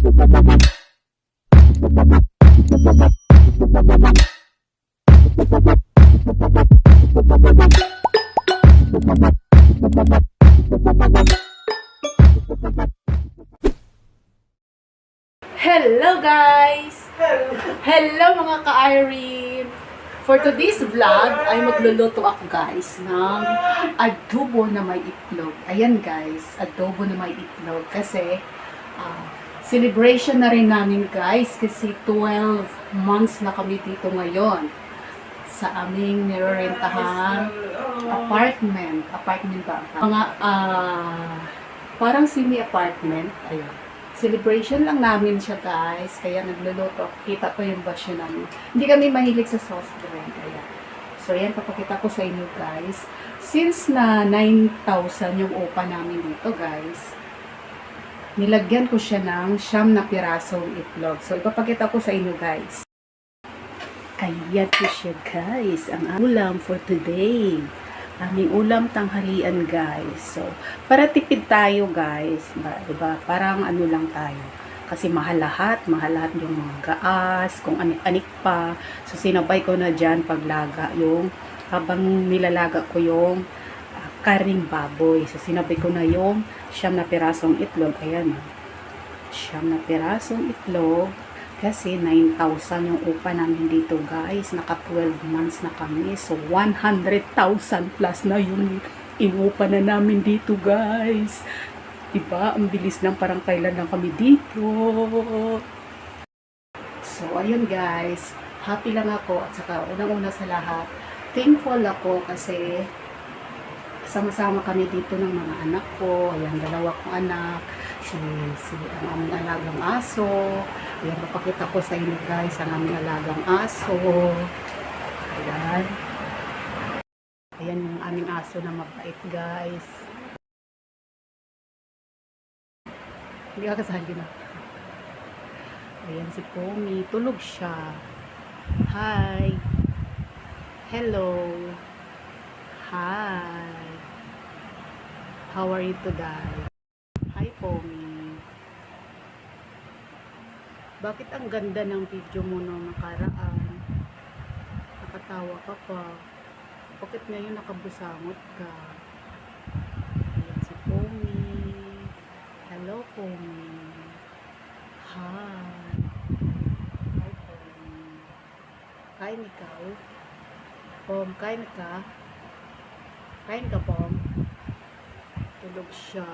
Hello guys! Hello mga ka-Irene! For today's vlog ay magluluto ako guys ng adobo na may itlog. Ayan guys, adobo na may itlog kasi celebration na rin namin guys kasi 12 months na kami dito ngayon sa aming nirerentahan apartment. Apartment ba? Mga parang semi-apartment. Ayun. Celebration lang namin siya guys, kaya nagluluto. Kita ko yung basyo namin. Hindi kami mahilig sa soft drink. Kaya. So yan, papakita ko sa inyo guys. Since na 9,000 yung upa namin dito guys, nilagyan ko siya ng 9 na pirasong itlog. So ipapakita ko sa inyo guys. Ayan po siya guys, ang ulam for today. Aming ulam tanghalian guys. So, para tipid tayo guys. Diba? Parang ano lang tayo. Kasi mahal lahat yung mga gaas, kung anik-anik pa. So, sinabay ko na dyan paglaga yung, habang nilalaga ko yung karing baboy. So, sinabay ko na yung 9 na pirasong itlog. Ayan. 9 na pirasong itlog. Kasi 9,000 yung upa namin dito guys. Naka 12 months na kami. So 100,000 plus na yung inupa na namin dito guys. Diba? Ang bilis lang, parang kailan lang kami dito. So ayun guys. Happy lang ako. At saka unang-una sa lahat, thankful ako kasi sama-sama kami dito ng mga anak ko. Ayan, 2 kong anak. Ang aming alagang aso. Ayan, papakita ko sa inyo guys ang aming alagang aso. Ayan. Ayan yung aming aso na mabait guys. Hindi ka kasali na. Ayan si Pomi. Tulog siya. Hi. Hello. Hi. How are you today? Hi Pomi. Bakit ang ganda ng video mo nung nakaraan? Nakatawa ka pa. Bakit ngayon nakabusangot ka? Ayan si Pomi. Hello Pomi. Hi. Hi Pomi. Kain ikaw? Pom, kain ka? Kain ka Pom? Tulog siya.